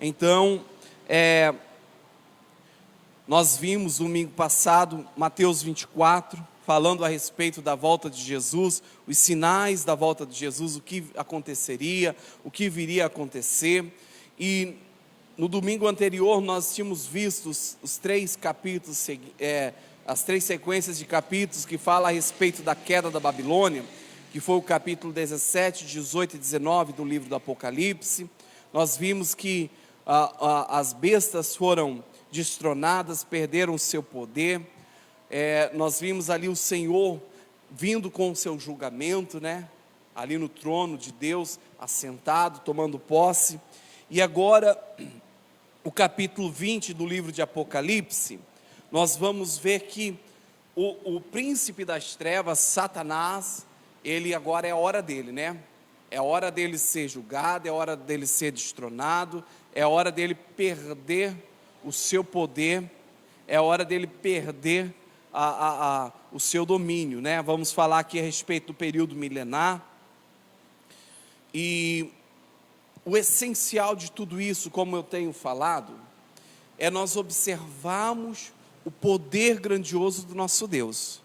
Então, nós vimos domingo passado Mateus 24, falando a respeito da volta de Jesus, os sinais da volta de Jesus, o que aconteceria, o que viria a acontecer. E no domingo anterior nós tínhamos visto os três capítulos, as três sequências de capítulos que falam a respeito da queda da Babilônia, que foi o capítulo 17, 18 e 19 do livro do Apocalipse. Nós vimos que as bestas foram destronadas, perderam o seu poder. Nós vimos ali o Senhor vindo com o seu julgamento, ali no trono de Deus, assentado, tomando posse. E agora, o capítulo 20 do livro de Apocalipse, nós vamos ver que o príncipe das trevas, Satanás, ele agora é a hora dele, É hora dele ser julgado, é hora dele ser destronado, é hora dele perder o seu poder, é hora dele perder o seu domínio, Vamos falar aqui a respeito do período milenar. E o essencial de tudo isso, como eu tenho falado, é nós observarmos o poder grandioso do nosso Deus,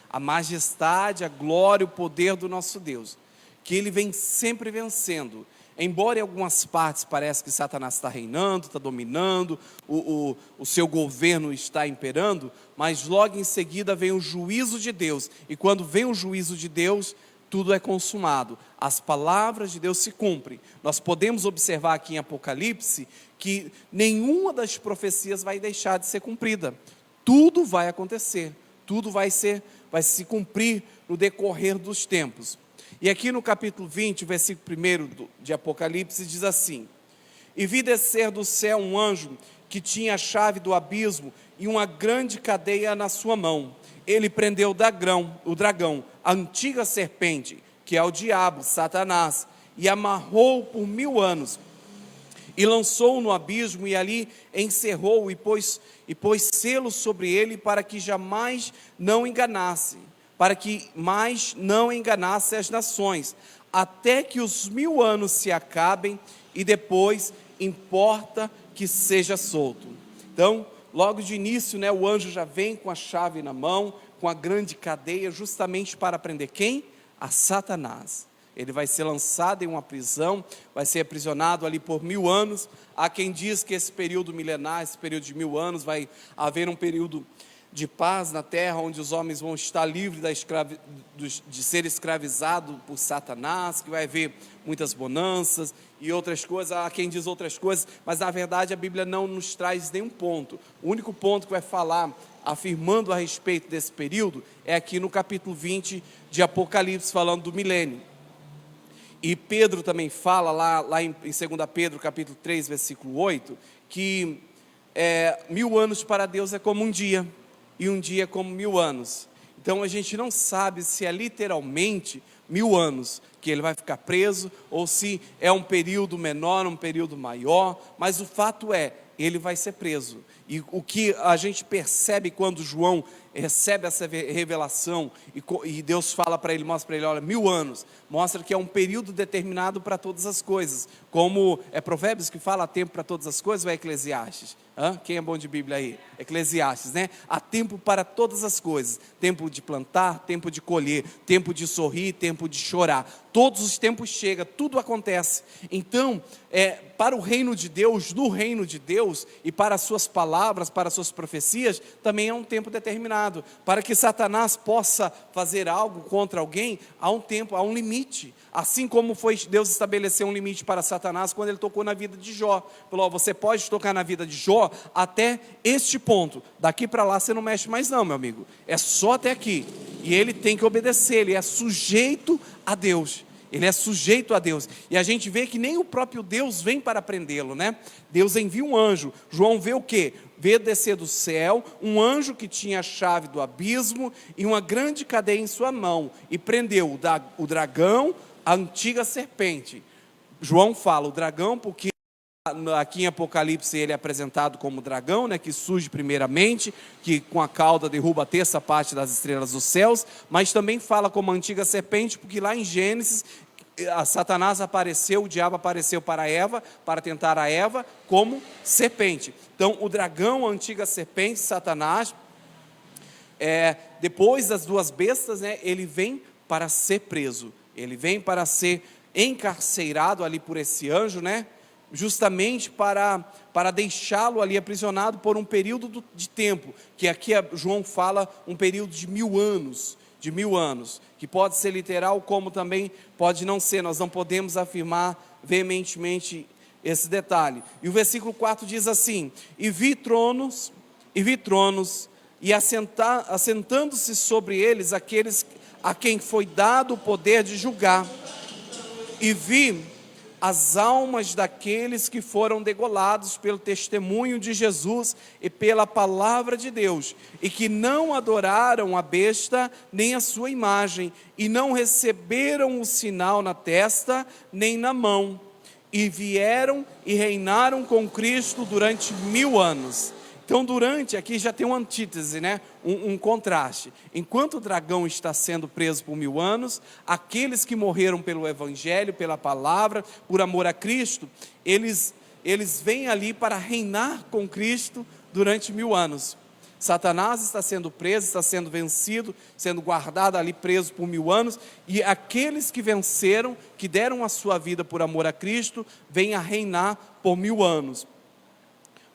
a majestade, a glória, o poder do nosso Deus, que Ele vem sempre vencendo. Embora em algumas partes pareça que Satanás está reinando, está dominando, o seu governo está imperando, mas logo em seguida vem o juízo de Deus, e quando vem o juízo de Deus, tudo é consumado, as palavras de Deus se cumprem. Nós podemos observar aqui em Apocalipse, que nenhuma das profecias vai deixar de ser cumprida, tudo vai acontecer, tudo vai se cumprir no decorrer dos tempos. E aqui no capítulo 20, versículo 1 de Apocalipse, diz assim: E vi descer do céu um anjo que tinha a chave do abismo e uma grande cadeia na sua mão. Ele prendeu o dragão, a antiga serpente, que é o diabo, Satanás, e amarrou-o por 1000 anos, e lançou-o no abismo, e ali encerrou-o, e pôs selos sobre ele, para que jamais não enganasse, as nações, até que os 1000 anos se acabem, e depois importa que seja solto. Então, logo de início, o anjo já vem com a chave na mão, com a grande cadeia, justamente para prender quem? A Satanás. Ele vai ser lançado em uma prisão, vai ser aprisionado ali por 1000 anos. Há quem diz que esse período milenar, esse período de 1000 anos, vai haver um período de paz na terra, onde os homens vão estar livres de ser escravizados por Satanás, que vai haver muitas bonanças e outras coisas. Há quem diz outras coisas, mas na verdade a Bíblia não nos traz nenhum ponto. O único ponto que vai falar, afirmando a respeito desse período, é aqui no capítulo 20 de Apocalipse, falando do milênio. E Pedro também fala lá em 2 Pedro capítulo 3, versículo 8, que 1000 anos para Deus é como um dia, e um dia como 1000 anos. Então a gente não sabe se é literalmente 1000 anos que ele vai ficar preso, ou se é um período menor, um período maior, mas o fato é, ele vai ser preso. E o que a gente percebe quando João recebe essa revelação, e Deus fala para ele, mostra para ele, olha, 1000 anos, mostra que é um período determinado para todas as coisas, como é Provérbios que fala, há tempo para todas as coisas, ou é Eclesiastes? Quem é bom de Bíblia aí? Eclesiastes, Há tempo para todas as coisas, tempo de plantar, tempo de colher, tempo de sorrir, tempo de chorar, todos os tempos chegam, tudo acontece. Então, para o reino de Deus, no reino de Deus, e para as suas palavras, para as suas profecias, também é um tempo determinado. Para que Satanás possa fazer algo contra alguém, há um tempo, há um limite. Assim como Deus estabeleceu um limite para Satanás quando ele tocou na vida de Jó. Falou, você pode tocar na vida de Jó até este ponto, daqui para lá você não mexe mais não, meu amigo, é só até aqui. E ele tem que obedecer, ele é sujeito a Deus. Ele é sujeito a Deus, e a gente vê que nem o próprio Deus vem para prendê-lo, Deus envia um anjo. João vê o quê? Vê descer do céu um anjo que tinha a chave do abismo e uma grande cadeia em sua mão, e prendeu o dragão, a antiga serpente. João fala o dragão porque aqui em Apocalipse ele é apresentado como dragão, que surge primeiramente, que com a cauda derruba a terça parte das estrelas dos céus, mas também fala como a antiga serpente, porque lá em Gênesis Satanás apareceu, o diabo apareceu para Eva, para tentar a Eva como serpente. Então, o dragão, a antiga serpente, Satanás, depois das duas bestas, né, ele vem para ser preso, ele vem para ser encarcerado ali por esse anjo, né, justamente para deixá-lo ali aprisionado por um período de tempo, que aqui João fala um período de 1000 anos, que pode ser literal, como também pode não ser, nós não podemos afirmar veementemente esse detalhe. E o versículo 4 diz assim: e vi tronos, e assentando-se sobre eles aqueles a quem foi dado o poder de julgar, e vi as almas daqueles que foram degolados pelo testemunho de Jesus e pela palavra de Deus, e que não adoraram a besta nem a sua imagem, e não receberam o sinal na testa nem na mão, e vieram e reinaram com Cristo durante 1000 anos. Então, aqui já tem uma antítese, né? um contraste. Enquanto o dragão está sendo preso por 1000 anos, aqueles que morreram pelo Evangelho, pela palavra, por amor a Cristo, eles vêm ali para reinar com Cristo durante 1000 anos. Satanás está sendo preso, está sendo vencido, sendo guardado ali preso por 1000 anos, e aqueles que venceram, que deram a sua vida por amor a Cristo, vêm a reinar por 1000 anos.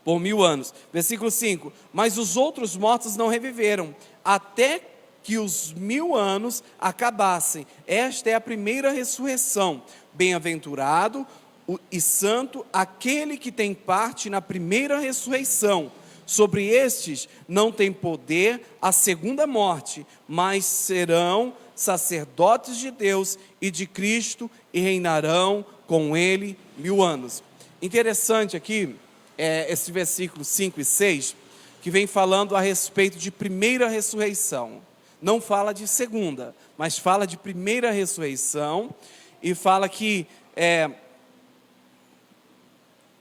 Por 1000 anos. Versículo 5: mas os outros mortos não reviveram, até que os 1000 anos acabassem. Esta é a primeira ressurreição. Bem-aventurado e santo aquele que tem parte na primeira ressurreição. Sobre estes não tem poder a segunda morte, mas serão sacerdotes de Deus e de Cristo, e reinarão com ele 1000 anos. Interessante aqui, esse versículo 5 e 6, que vem falando a respeito de primeira ressurreição. Não fala de segunda, mas fala de primeira ressurreição, e fala que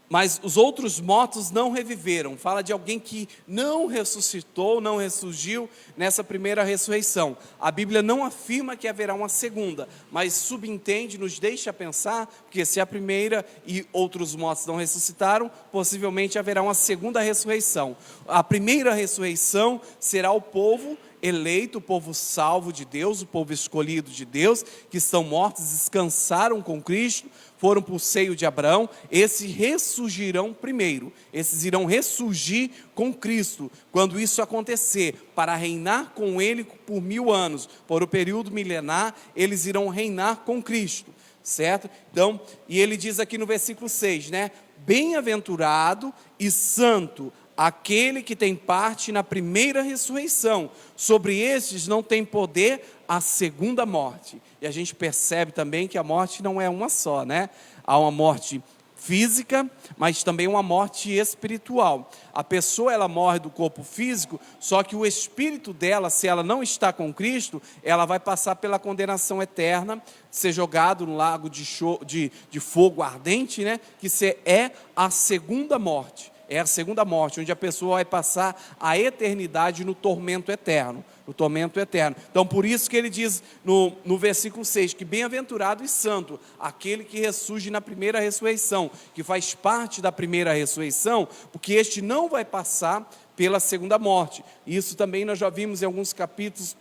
mas os outros mortos não reviveram. Fala de alguém que não ressuscitou, não ressurgiu nessa primeira ressurreição. A Bíblia não afirma que haverá uma segunda, mas subentende, nos deixa pensar, porque se a primeira e outros mortos não ressuscitaram, possivelmente haverá uma segunda ressurreição. A primeira ressurreição será o povo eleito, o povo salvo de Deus, o povo escolhido de Deus, que estão mortos, descansaram com Cristo, foram para o seio de Abraão. Esses ressurgirão primeiro, esses irão ressurgir com Cristo, quando isso acontecer, para reinar com Ele por 1000 anos, por o período milenar, eles irão reinar com Cristo, certo? Então, e ele diz aqui no versículo 6, né? Bem-aventurado e santo aquele que tem parte na primeira ressurreição. Sobre estes não tem poder a segunda morte. E a gente percebe também que a morte não é uma só, né? Há uma morte física, mas também uma morte espiritual. A pessoa, ela morre do corpo físico, só que o espírito dela, se ela não está com Cristo, ela vai passar pela condenação eterna, ser jogado no lago de fogo ardente, né? Que é a segunda morte. É a segunda morte, onde a pessoa vai passar a eternidade no tormento eterno. No tormento eterno. Então, por isso que ele diz no versículo 6, que bem-aventurado e santo, aquele que ressurge na primeira ressurreição, que faz parte da primeira ressurreição, porque este não vai passar pela segunda morte. Isso também nós já vimos em alguns capítulos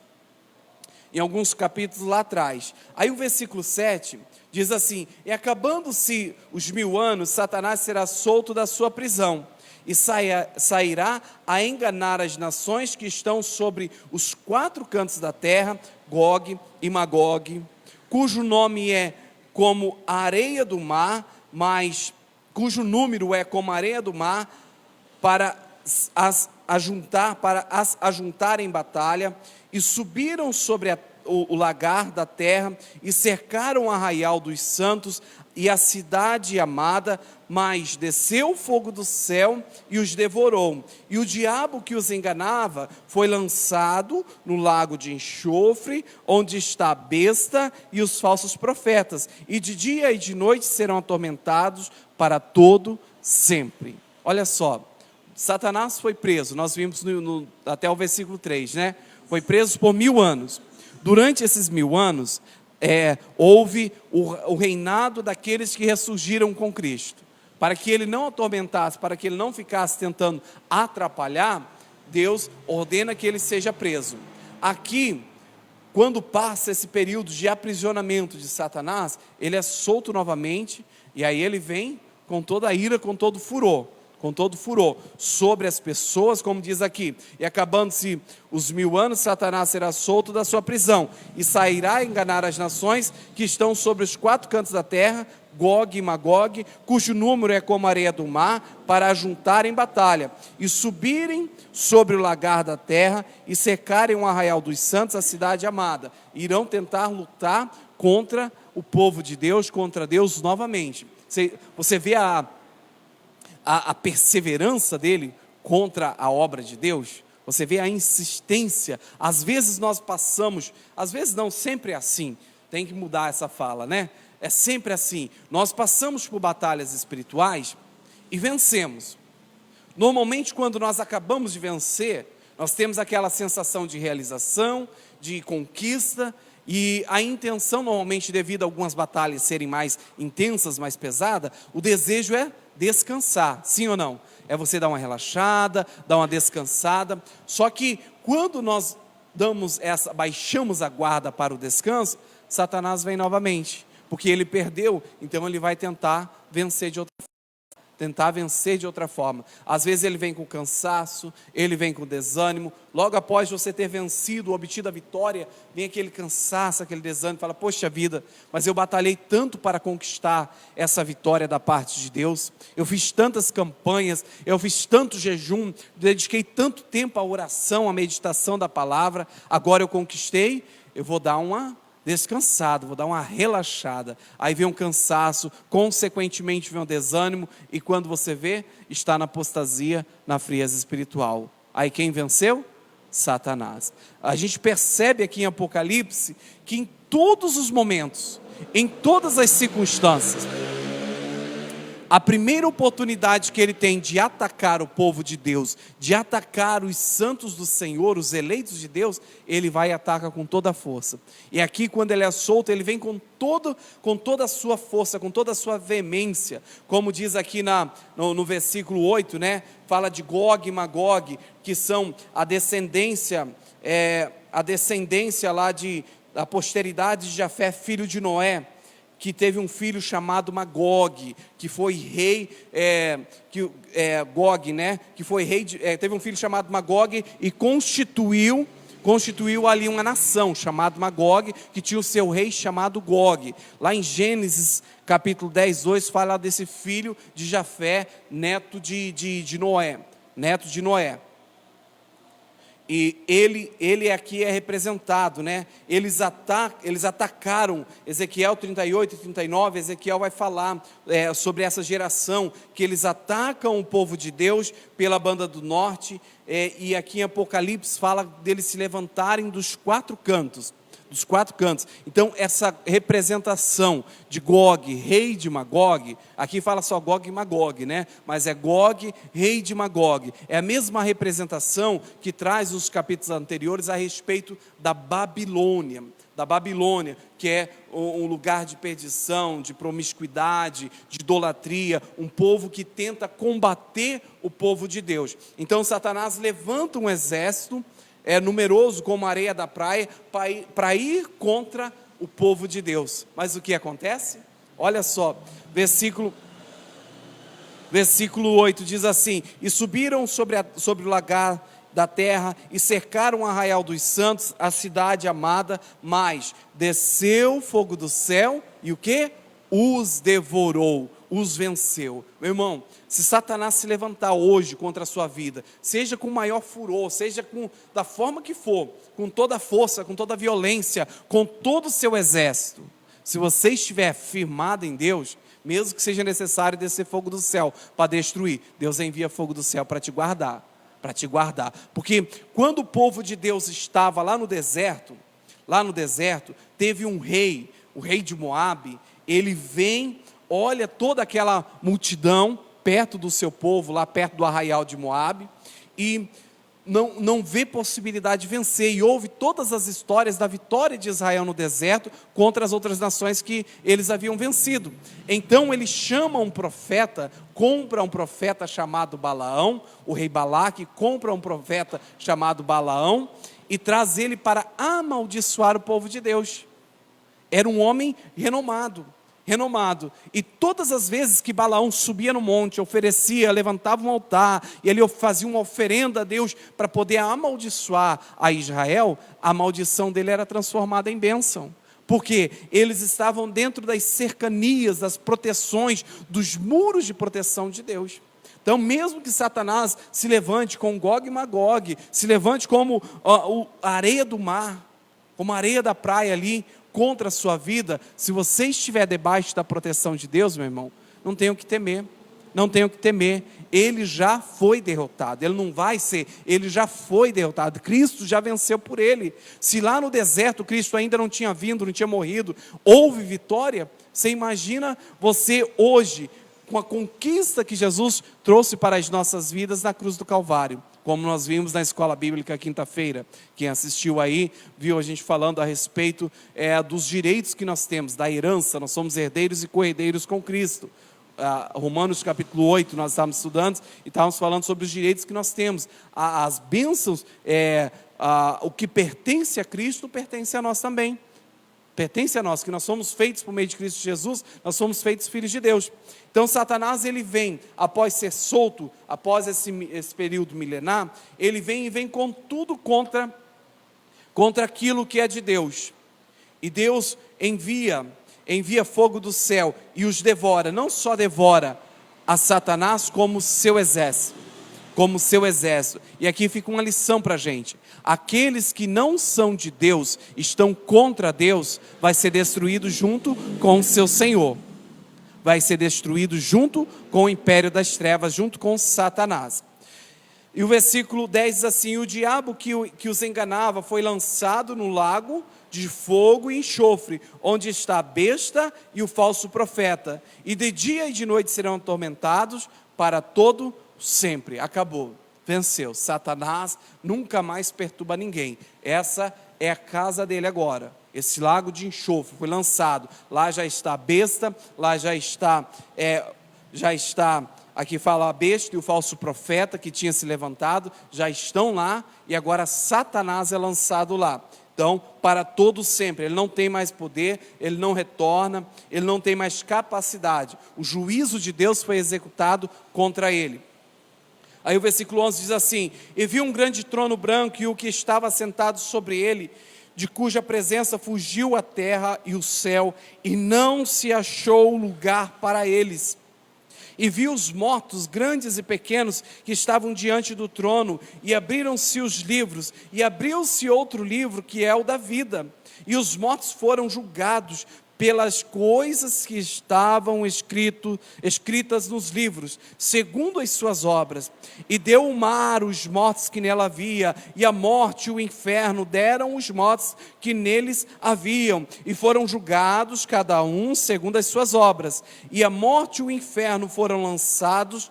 lá atrás. Aí o versículo 7 diz assim: e acabando-se os 1000 anos, Satanás será solto da sua prisão, e sairá a enganar as nações que estão sobre os 4 cantos da terra, Gog e Magog, cujo nome é como a areia do mar, mas cujo número é como a areia do mar, para as ajuntar em batalha, e subiram sobre o lagar da terra, e cercaram o arraial dos santos e a cidade amada, mas desceu o fogo do céu e os devorou, e o diabo que os enganava foi lançado no lago de enxofre, onde está a besta e os falsos profetas, e de dia e de noite serão atormentados para todo sempre. Olha só, Satanás foi preso, nós vimos até o versículo 3, né? Foi preso por 1000 anos. Durante esses 1000 anos, houve o reinado daqueles que ressurgiram com Cristo. Para que ele não atormentasse, para que ele não ficasse tentando atrapalhar, Deus ordena que ele seja preso. Aqui, quando passa esse período de aprisionamento de Satanás, ele é solto novamente, e aí ele vem com toda a ira, com todo furor, sobre as pessoas, como diz aqui, e acabando-se os 1000 anos, Satanás será solto da sua prisão, e sairá a enganar as nações que estão sobre os 4 cantos da terra, Gog e Magog, cujo número é como a areia do mar, para ajuntar em batalha, e subirem sobre o lagar da terra, e cercarem o arraial dos santos, a cidade amada. Irão tentar lutar contra o povo de Deus, contra Deus novamente. Você vê a perseverança dele contra a obra de Deus? Você vê a insistência. Às vezes nós passamos, às vezes não, sempre é assim, tem que mudar essa fala, né? É sempre assim, nós passamos por batalhas espirituais e vencemos. Normalmente quando nós acabamos de vencer, nós temos aquela sensação de realização, de conquista, e a intenção normalmente, devido a algumas batalhas serem mais intensas, mais pesadas, o desejo é descansar, sim ou não? É você dar uma relaxada, dar uma descansada. Só que quando nós baixamos a guarda para o descanso, Satanás vem novamente, porque ele perdeu, então ele vai tentar vencer de outra forma. Às vezes ele vem com cansaço, ele vem com desânimo. Logo após você ter vencido, obtido a vitória, vem aquele cansaço, aquele desânimo, fala: poxa vida, mas eu batalhei tanto para conquistar essa vitória da parte de Deus, eu fiz tantas campanhas, eu fiz tanto jejum, dediquei tanto tempo à oração, à meditação da palavra, agora eu conquistei, eu vou dar uma descansado, vou dar uma relaxada. Aí vem um cansaço, consequentemente vem um desânimo, e quando você vê, está na apostasia, na frieza espiritual. Aí quem venceu? Satanás. A gente percebe aqui em Apocalipse que em todos os momentos, em todas as circunstâncias, a primeira oportunidade que ele tem de atacar o povo de Deus, de atacar os santos do Senhor, os eleitos de Deus, ele vai e ataca com toda a força. E aqui, quando ele é solto, ele vem com toda a sua força, com toda a sua veemência, como diz aqui no versículo 8, né? Fala de Gog e Magog, que são a descendência lá da posteridade de Jafé, filho de Noé, que teve um filho chamado Magog, que foi rei, Gog, né? Que foi rei, teve um filho chamado Magog e constituiu ali uma nação chamada Magog, que tinha o seu rei chamado Gog. Lá em Gênesis capítulo 10, 2, fala desse filho de Jafé, neto de Noé. E ele aqui é representado, né? Eles atacaram, Ezequiel 38 e 39, Ezequiel vai falar sobre essa geração, que eles atacam o povo de Deus pela banda do norte, e aqui em Apocalipse fala deles se levantarem dos 4 cantos. Então essa representação de Gog, rei de Magog, aqui fala só Gog e Magog, né? Mas é Gog, rei de Magog, é a mesma representação que traz os capítulos anteriores a respeito da Babilônia, que é um lugar de perdição, de promiscuidade, de idolatria, um povo que tenta combater o povo de Deus. Então Satanás levanta um exército, numeroso como a areia da praia, para ir contra o povo de Deus. Mas o que acontece? Olha só, versículo 8 diz assim: e subiram sobre o lagar da terra, e cercaram o arraial dos santos, a cidade amada, mas desceu fogo do céu, e o que? Os devorou, os venceu. Meu irmão, se Satanás se levantar hoje contra a sua vida, seja com maior furor, seja da forma que for, com toda a força, com toda a violência, com todo o seu exército, se você estiver firmado em Deus, mesmo que seja necessário descer fogo do céu para destruir, Deus envia fogo do céu para te guardar, porque quando o povo de Deus estava lá no deserto, teve um rei, o rei de Moabe. Ele vem, olha toda aquela multidão perto do seu povo, lá perto do arraial de Moabe, e não vê possibilidade de vencer, e ouve todas as histórias da vitória de Israel no deserto contra as outras nações que eles haviam vencido. Então ele chama um profeta, compra um profeta chamado Balaão, o rei Balaque compra um profeta chamado Balaão, e traz ele para amaldiçoar o povo de Deus. Era um homem renomado, e todas as vezes que Balaão subia no monte, oferecia, levantava um altar, e ele fazia uma oferenda a Deus para poder amaldiçoar a Israel, a maldição dele era transformada em bênção, porque eles estavam dentro das cercanias, das proteções, dos muros de proteção de Deus. Então, mesmo que Satanás se levante com Gog e Magog, se levante como a areia do mar, como a areia da praia ali, contra a sua vida, se você estiver debaixo da proteção de Deus, meu irmão, não tenha o que temer, ele já foi derrotado, ele não vai ser, ele já foi derrotado, Cristo já venceu por ele. Se lá no deserto Cristo ainda não tinha vindo, não tinha morrido, houve vitória, você imagina você hoje, com a conquista que Jesus trouxe para as nossas vidas na cruz do Calvário, como nós vimos na escola bíblica quinta-feira. Quem assistiu aí, viu a gente falando a respeito dos direitos que nós temos, da herança, nós somos herdeiros e co-herdeiros com Cristo. Romanos capítulo 8, nós estávamos estudando, e estávamos falando sobre os direitos que nós temos, as bênçãos, o que pertence a Cristo, pertence a nós também. Pertence a nós, que nós somos feitos por meio de Cristo Jesus, nós somos feitos filhos de Deus. Então Satanás, ele vem, após ser solto, após esse período milenar, ele vem com tudo contra aquilo que é de Deus. E Deus envia fogo do céu e os devora, não só devora a Satanás como seu exército. E aqui fica uma lição para a gente: aqueles que não são de Deus, estão contra Deus, vai ser destruído junto com o seu Senhor, vai ser destruído junto com o império das trevas, junto com Satanás. E o versículo 10 diz assim: o diabo que os enganava foi lançado no lago de fogo e enxofre, onde está a besta e o falso profeta, e de dia e de noite serão atormentados para todo sempre. Acabou, venceu. Satanás nunca mais perturba ninguém. Essa é a casa dele agora. Esse lago de enxofre foi lançado. Lá já está a besta, lá já está, aqui fala a besta e o falso profeta que tinha se levantado, já estão lá, e agora Satanás é lançado lá. Então, para todo sempre, ele não tem mais poder, ele não retorna, ele não tem mais capacidade. O juízo de Deus foi executado contra ele. Aí o versículo 11 diz assim: e vi um grande trono branco e o que estava sentado sobre ele, de cuja presença fugiu a terra e o céu, e não se achou lugar para eles. E vi os mortos, grandes e pequenos, que estavam diante do trono, e abriram-se os livros, e abriu-se outro livro, que é o da vida. E os mortos foram julgados pelas coisas que estavam escritas nos livros, segundo as suas obras. E deu o mar os mortos que nela havia, e a morte e o inferno deram os mortos que neles haviam, e foram julgados cada um segundo as suas obras. E a morte e o inferno foram lançados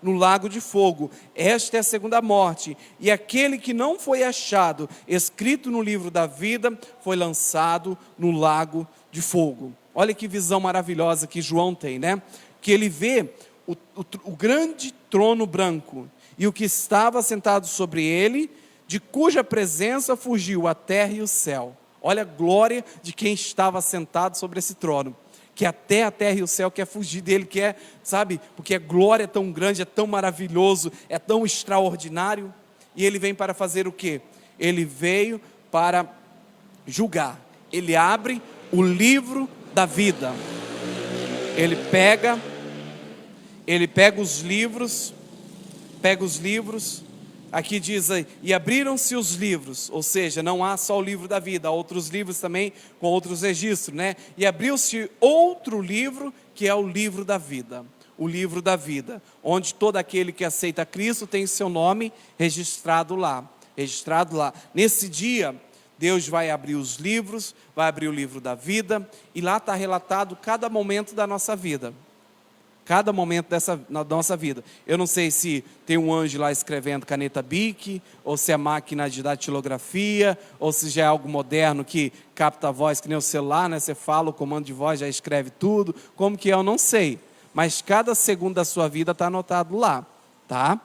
no lago de fogo. Esta é a segunda morte. E aquele que não foi achado escrito no livro da vida foi lançado no lago de fogo. Olha que visão maravilhosa que João tem, né? Que ele vê o grande trono branco e o que estava sentado sobre ele, de cuja presença fugiu a terra e o céu. Olha a glória de quem estava sentado sobre esse trono, que até a terra e o céu quer fugir dele, sabe, porque a glória é tão grande, é tão maravilhoso, é tão extraordinário. E ele vem para fazer o quê? Ele veio para julgar. Ele abre o livro da vida, ele pega os livros, aqui diz aí, e abriram-se os livros, ou seja, não há só o livro da vida, há outros livros também com outros registros, né? E abriu-se outro livro, que é o livro da vida, onde todo aquele que aceita Cristo tem seu nome registrado lá. Nesse dia, Deus vai abrir os livros, vai abrir o livro da vida, e lá está relatado cada momento da nossa vida. cada momento na nossa vida. Eu não sei se tem um anjo lá escrevendo caneta Bic, ou se é máquina de datilografia, ou se já é algo moderno que capta a voz, que nem o celular, né? Você fala, o comando de voz já escreve tudo. Como que é, eu não sei. Mas cada segundo da sua vida está anotado lá, tá?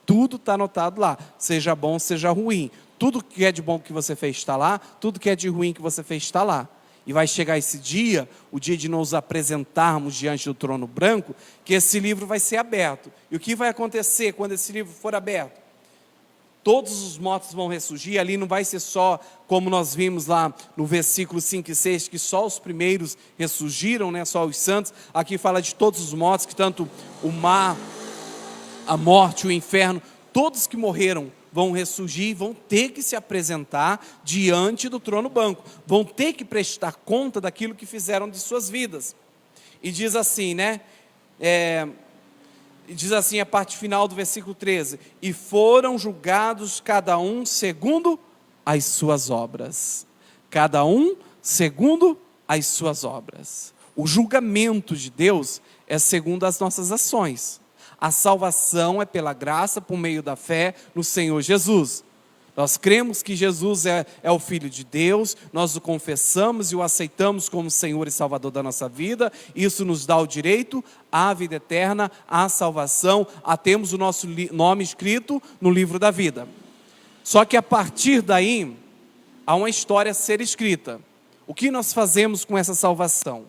Tudo está anotado lá, seja bom, seja ruim. Tudo que é de bom que você fez está lá, tudo que é de ruim que você fez está lá. E vai chegar esse dia, o dia de nos apresentarmos diante do trono branco, que esse livro vai ser aberto. E o que vai acontecer quando esse livro for aberto? Todos os mortos vão ressurgir. Ali não vai ser só, como nós vimos lá no versículo 5 e 6, que só os primeiros ressurgiram, né? Só os santos. Aqui fala de todos os mortos, que tanto o mar, a morte, o inferno, todos que morreram vão ressurgir, vão ter que se apresentar diante do trono branco, vão ter que prestar conta daquilo que fizeram de suas vidas. E diz assim, né? Diz assim a parte final do versículo 13: e foram julgados cada um segundo as suas obras. Cada um segundo as suas obras. O julgamento de Deus é segundo as nossas ações. A salvação é pela graça, por meio da fé no Senhor Jesus. Nós cremos que Jesus é o Filho de Deus, nós o confessamos e o aceitamos como Senhor e Salvador da nossa vida. Isso nos dá o direito à vida eterna, à salvação, a termos o nosso nome escrito no livro da vida. Só que a partir daí, há uma história a ser escrita. O que nós fazemos com essa salvação?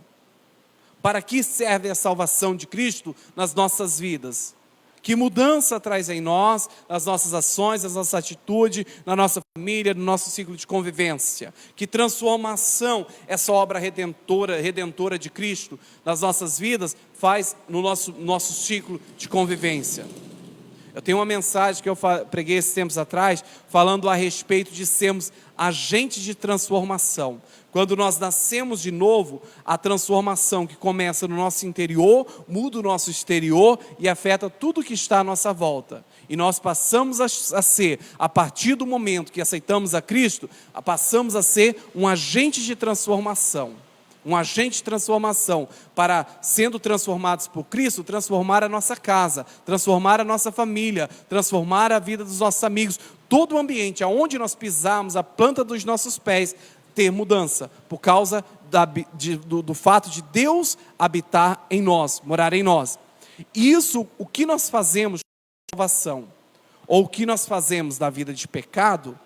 Para que serve a salvação de Cristo nas nossas vidas? Que mudança traz em nós, nas nossas ações, nas nossas atitudes, na nossa família, no nosso ciclo de convivência? Que transformação essa obra redentora de Cristo nas nossas vidas faz no nosso ciclo de convivência? Eu tenho uma mensagem que eu preguei esses tempos atrás, falando a respeito de sermos agentes de transformação. Quando nós nascemos de novo, a transformação que começa no nosso interior, muda o nosso exterior e afeta tudo que está à nossa volta. E nós passamos a ser, a partir do momento que aceitamos a Cristo, passamos a ser um agente de transformação. Um agente de transformação para, sendo transformados por Cristo, transformar a nossa casa, transformar a nossa família, transformar a vida dos nossos amigos, todo o ambiente, aonde nós pisarmos, a planta dos nossos pés, ter mudança, por causa do fato de Deus habitar em nós, morar em nós. Isso, o que nós fazemos com salvação, ou o que nós fazemos na vida de pecado,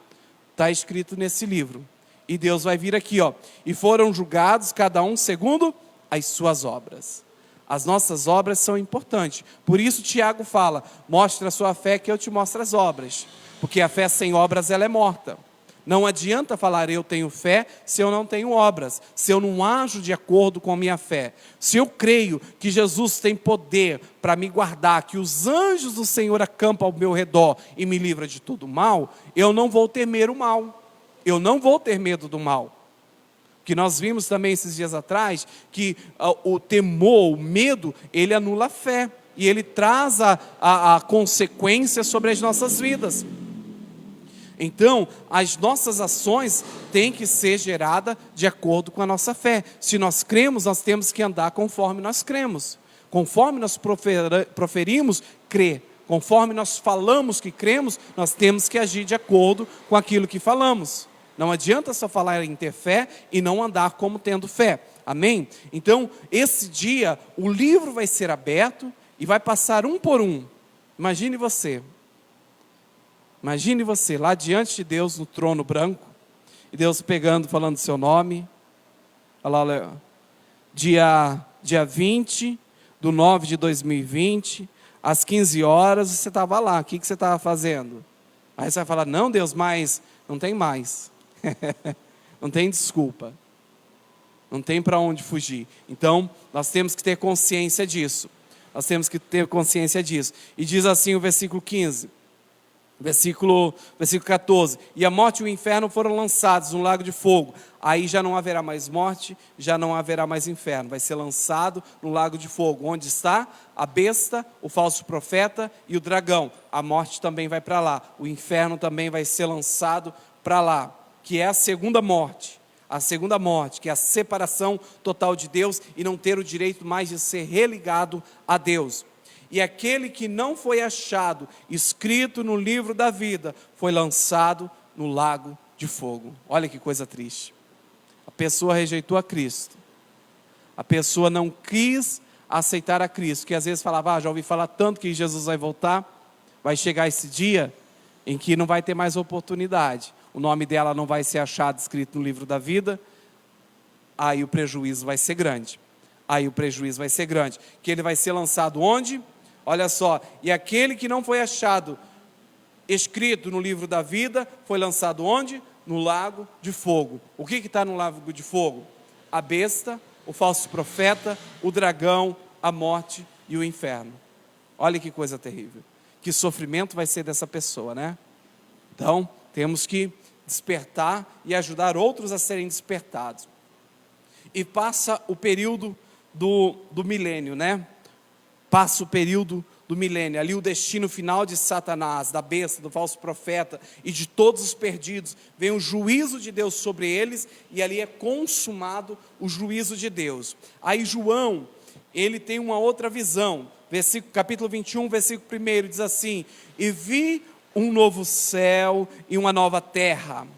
está escrito nesse livro. E Deus vai vir aqui, ó, e foram julgados cada um segundo as suas obras. As nossas obras são importantes. Por isso Tiago fala: mostra a sua fé que eu te mostro as obras. Porque a fé sem obras ela é morta. Não adianta falar eu tenho fé se eu não tenho obras, se eu não ajo de acordo com a minha fé. Se eu creio que Jesus tem poder para me guardar, que os anjos do Senhor acampam ao meu redor e me livra de todo mal, eu não vou temer o mal. Eu não vou ter medo do mal. Que nós vimos também esses dias atrás, que o temor, o medo, ele anula a fé. E ele traz a consequência sobre as nossas vidas. Então, as nossas ações têm que ser geradas de acordo com a nossa fé. Se nós cremos, nós temos que andar conforme nós cremos. Conforme nós proferimos, crer. Conforme nós falamos que cremos, nós temos que agir de acordo com aquilo que falamos. Não adianta só falar em ter fé e não andar como tendo fé. Amém? Então, esse dia, o livro vai ser aberto e vai passar um por um. Imagine você lá diante de Deus no trono branco, e Deus pegando, falando seu nome. Olha lá, dia 20 de 9 de 2020, às 15 horas, você estava lá. O que você estava fazendo? Aí você vai falar: não, Deus, mas não tem mais. Não tem desculpa. Não tem para onde fugir. Então, nós temos que ter consciência disso. E diz assim o versículo 15. Versículo 14. E a morte e o inferno foram lançados no lago de fogo. Aí já não haverá mais morte, já não haverá mais inferno. Vai ser lançado no lago de fogo. Onde está a besta, o falso profeta e o dragão. A morte também vai para lá. O inferno também vai ser lançado para lá, que é a segunda morte. A segunda morte, que é a separação total de Deus e não ter o direito mais de ser religado a Deus. E aquele que não foi achado, escrito no livro da vida, foi lançado no lago de fogo. Olha que coisa triste. A pessoa rejeitou a Cristo. A pessoa não quis aceitar a Cristo, que às vezes falava, já ouvi falar tanto que Jesus vai voltar. Vai chegar esse dia em que não vai ter mais oportunidade. O nome dela não vai ser achado escrito no livro da vida. Aí o prejuízo vai ser grande. Que ele vai ser lançado onde? Olha só, e aquele que não foi achado escrito no livro da vida, foi lançado onde? No lago de fogo. O que está no lago de fogo? A besta, o falso profeta, o dragão, a morte e o inferno. Olha que coisa terrível. Que sofrimento vai ser dessa pessoa, né? Então, temos que despertar e ajudar outros a serem despertados. E passa o período do milênio, né? Passa o período do milênio, ali o destino final de Satanás, da besta, do falso profeta e de todos os perdidos, vem o juízo de Deus sobre eles e ali é consumado o juízo de Deus. Aí João, ele tem uma outra visão, capítulo 21, versículo 1, diz assim, e vi um novo céu e uma nova terra,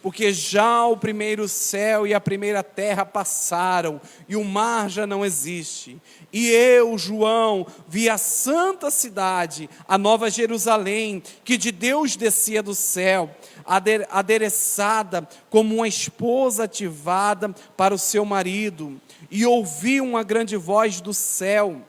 porque já o primeiro céu e a primeira terra passaram, e o mar já não existe. E eu, João, vi a santa cidade, a nova Jerusalém, que de Deus descia do céu, adereçada como uma esposa ativada para o seu marido. E ouvi uma grande voz do céu,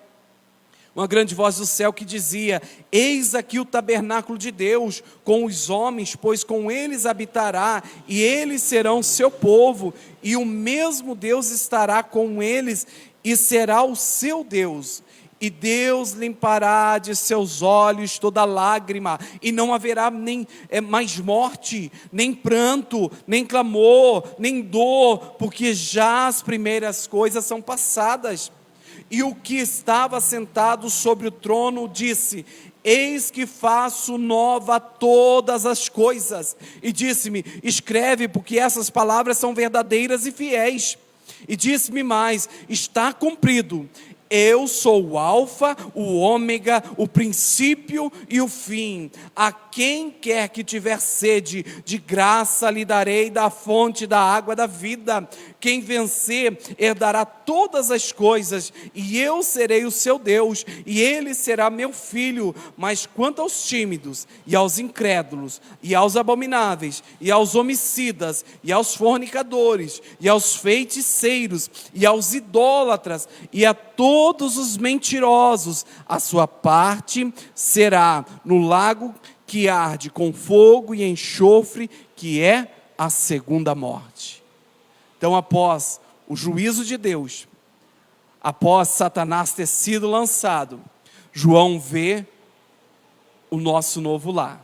que dizia, eis aqui o tabernáculo de Deus, com os homens, pois com eles habitará, e eles serão seu povo, e o mesmo Deus estará com eles, e será o seu Deus, e Deus limpará de seus olhos toda lágrima, e não haverá nem mais morte, nem pranto, nem clamor, nem dor, porque já as primeiras coisas são passadas. E o que estava sentado sobre o trono disse, eis que faço nova todas as coisas. E disse-me, escreve, porque essas palavras são verdadeiras e fiéis. E disse-me mais, está cumprido. Eu sou o alfa, o ômega, o princípio e o fim. A quem quer que tiver sede, de graça lhe darei da fonte da água da vida. Quem vencer, herdará todas as coisas, e eu serei o seu Deus, e ele será meu filho. Mas quanto aos tímidos, e aos incrédulos, e aos abomináveis, e aos homicidas, e aos fornicadores, e aos feiticeiros, e aos idólatras, e a todos os mentirosos, a sua parte será no lago que arde com fogo e enxofre, que é a segunda morte. Então, após o juízo de Deus, após Satanás ter sido lançado, João vê o nosso novo lar.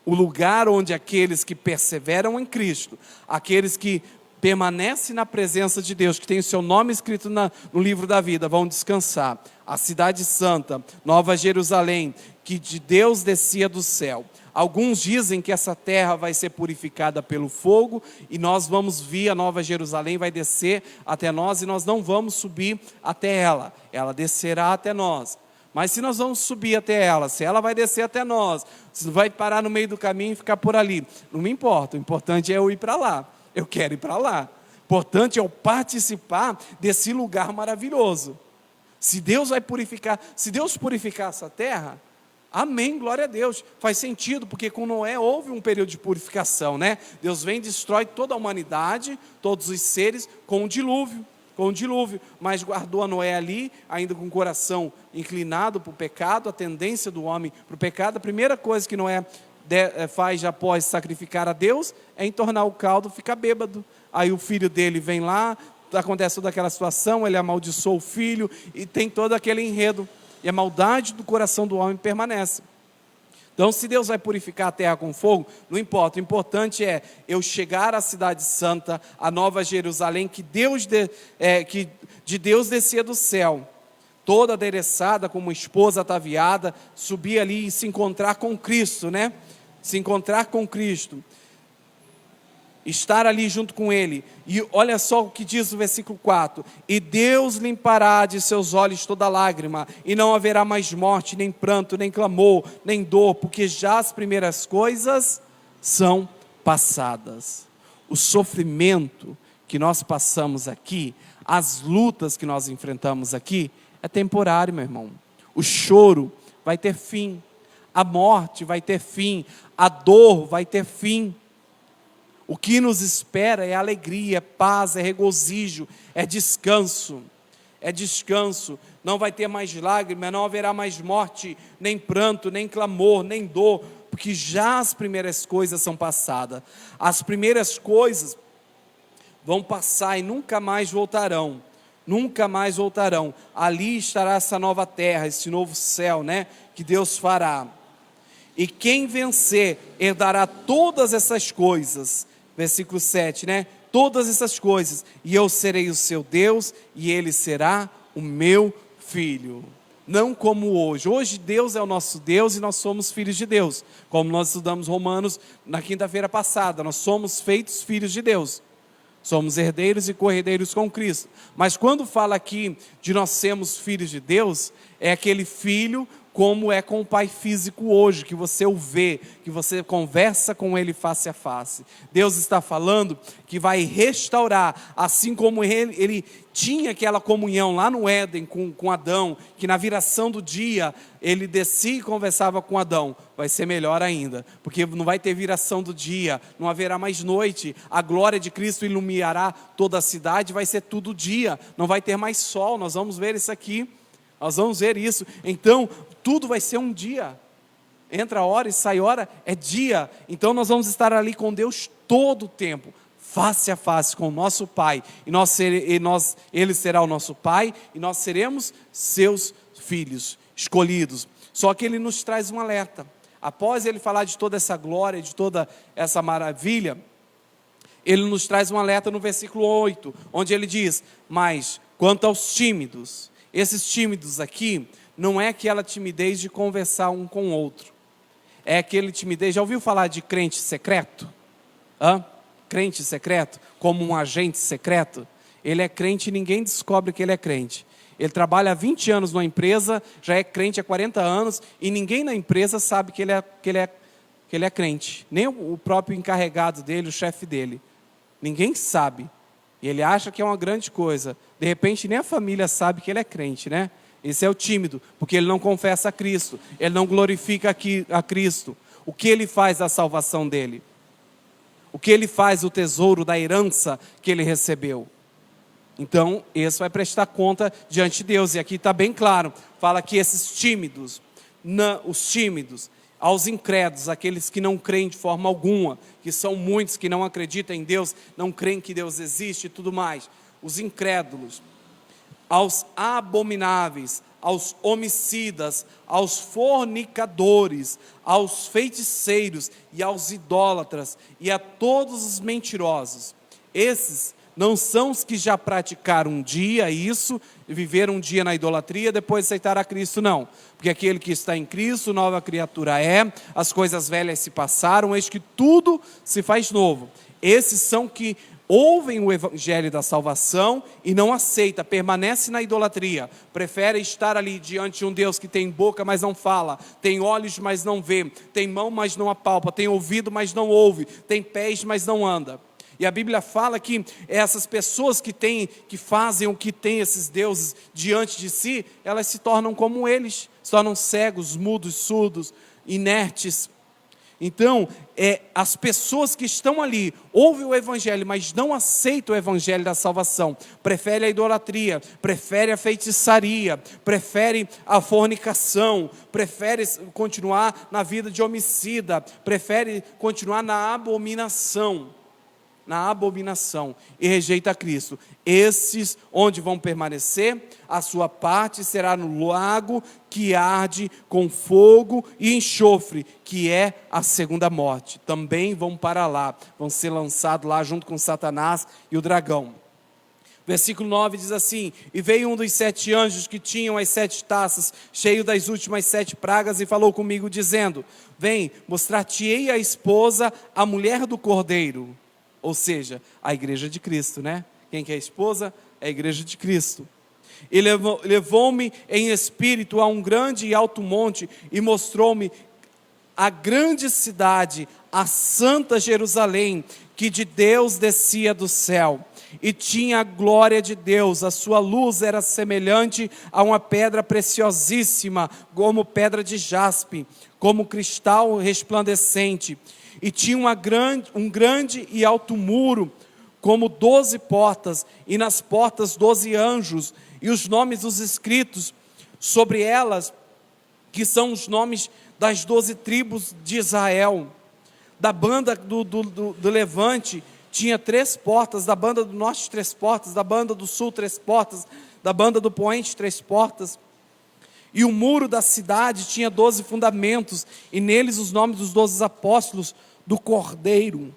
O lugar onde aqueles que perseveram em Cristo, aqueles que permanecem na presença de Deus, que tem o seu nome escrito no livro da vida, vão descansar. A cidade santa, Nova Jerusalém, que de Deus descia do céu. Alguns dizem que essa terra vai ser purificada pelo fogo, e nós vamos vir, a Nova Jerusalém vai descer até nós, e nós não vamos subir até ela, ela descerá até nós. Mas se nós vamos subir até ela, se ela vai descer até nós, se vai parar no meio do caminho e ficar por ali, não me importa, o importante é eu ir para lá. Eu quero ir para lá. Importante é eu participar desse lugar maravilhoso. Se Deus vai purificar, se Deus purificar essa terra, amém, glória a Deus. Faz sentido, porque com Noé houve um período de purificação, né? Deus vem e destrói toda a humanidade, todos os seres, com o dilúvio. Mas guardou a Noé ali, ainda com o coração inclinado para o pecado, a tendência do homem para o pecado. A primeira coisa que Noé faz após sacrificar a Deus é entornar o caldo, ficar bêbado. Aí o filho dele vem lá, acontece toda aquela situação, ele amaldiçoa o filho e tem todo aquele enredo, e a maldade do coração do homem permanece. Então, se Deus vai purificar a terra com fogo, não importa, o importante é eu chegar à cidade santa, a Nova Jerusalém, que de Deus descia do céu, toda adereçada como uma esposa ataviada, subir ali e se encontrar com Cristo, né? Se encontrar com Cristo. estar ali junto com ele. E olha só o que diz o versículo 4: e Deus limpará de seus olhos toda lágrima, e não haverá mais morte, nem pranto, nem clamor, nem dor, porque já as primeiras coisas são passadas. O sofrimento que nós passamos aqui, as lutas que nós enfrentamos aqui, é temporário, meu irmão. O choro vai ter fim, a morte vai ter fim, a dor vai ter fim. O que nos espera é alegria, é paz, é regozijo, é descanso. É descanso. Não vai ter mais lágrimas, não haverá mais morte, nem pranto, nem clamor, nem dor, porque já as primeiras coisas são passadas. As primeiras coisas vão passar e nunca mais voltarão. Nunca mais voltarão. Ali estará essa nova terra, esse novo céu, né, que Deus fará. E quem vencer herdará todas essas coisas. Versículo 7, né? Todas essas coisas, e eu serei o seu Deus, e ele será o meu filho. Não como hoje. Hoje Deus é o nosso Deus e nós somos filhos de Deus. Como nós estudamos Romanos na quinta-feira passada, nós somos feitos filhos de Deus. Somos herdeiros e co-herdeiros com Cristo. Mas quando fala aqui de nós sermos filhos de Deus, é aquele filho como é com o pai físico hoje, que você o vê, que você conversa com ele face a face. Deus está falando que vai restaurar, assim como ele tinha aquela comunhão lá no Éden com Adão, que na viração do dia ele descia e conversava com Adão. Vai ser melhor ainda, porque não vai ter viração do dia, não haverá mais noite, a glória de Cristo iluminará toda a cidade, vai ser tudo dia, não vai ter mais sol. Nós vamos ver isso aqui. Nós vamos ver isso. Então, tudo vai ser um dia. Entra hora e sai hora, é dia. Então, nós vamos estar ali com Deus todo o tempo, face a face com o nosso Pai. Ele será o nosso Pai e nós seremos seus filhos escolhidos. Só que Ele nos traz um alerta. Após Ele falar de toda essa glória, de toda essa maravilha, Ele nos traz um alerta no versículo 8, onde Ele diz: mas quanto aos tímidos, esses tímidos aqui, não é aquela timidez de conversar um com o outro. É aquele timidez, já ouviu falar de crente secreto? Crente secreto? Como um agente secreto? Ele é crente e ninguém descobre que ele é crente. Ele trabalha há 20 anos numa empresa, já é crente há 40 anos, e ninguém na empresa sabe que ele é crente. Nem o próprio encarregado dele, o chefe dele. Ninguém sabe. E ele acha que é uma grande coisa. De repente, nem a família sabe que ele é crente, né? Esse é o tímido, porque ele não confessa a Cristo. Ele não glorifica a Cristo. O que ele faz da salvação dele? O que ele faz do tesouro, da herança que ele recebeu? Então, esse vai prestar conta diante de Deus. E aqui está bem claro. Fala que esses tímidos, os tímidos, aos incrédulos, aqueles que não creem de forma alguma, que são muitos que não acreditam em Deus, não creem que Deus existe e tudo mais. Os incrédulos, aos abomináveis, aos homicidas, aos fornicadores, aos feiticeiros e aos idólatras e a todos os mentirosos. Esses não são os que já praticaram um dia isso, viveram um dia na idolatria, depois aceitaram a Cristo, não. Porque aquele que está em Cristo, nova criatura é, as coisas velhas se passaram, eis que tudo se faz novo. Esses são que ouvem o evangelho da salvação e não aceita, permanece na idolatria, prefere estar ali diante de um Deus que tem boca, mas não fala, tem olhos, mas não vê, tem mão, mas não apalpa, tem ouvido, mas não ouve, tem pés, mas não anda. E a Bíblia fala que essas pessoas que fazem o que tem esses deuses diante de si, elas se tornam como eles, se tornam cegos, mudos, surdos, inertes. Então, as pessoas que estão ali, ouvem o evangelho, mas não aceitam o evangelho da salvação, preferem a idolatria, preferem a feitiçaria, preferem a fornicação, preferem continuar na vida de homicida, preferem continuar na abominação, e rejeita Cristo. Esses onde vão permanecer, a sua parte será no lago que arde com fogo e enxofre, que é a segunda morte. Também vão para lá, vão ser lançados lá junto com Satanás e o dragão. Versículo 9 diz assim: e veio um dos 7 anjos que tinham as 7 taças, cheio das últimas 7 pragas, e falou comigo dizendo: vem, mostrar-te-ei a esposa, a mulher do cordeiro. ou seja, a igreja de Cristo, né? Quem que é a esposa? É a igreja de Cristo. E levou-me em espírito a um grande e alto monte, e mostrou-me a grande cidade, a santa Jerusalém, que de Deus descia do céu, e tinha a glória de Deus. A sua luz era semelhante a uma pedra preciosíssima, como pedra de jaspe, como cristal resplandecente, e tinha um grande e alto muro, como 12 portas, e nas portas 12 anjos, e os nomes dos escritos sobre elas, que são os nomes das 12 tribos de Israel. Da banda do levante tinha 3 portas, da banda do norte 3 portas, da banda do sul 3 portas, da banda do poente 3 portas. E o muro da cidade tinha 12 fundamentos, e neles os nomes dos 12 apóstolos do Cordeiro.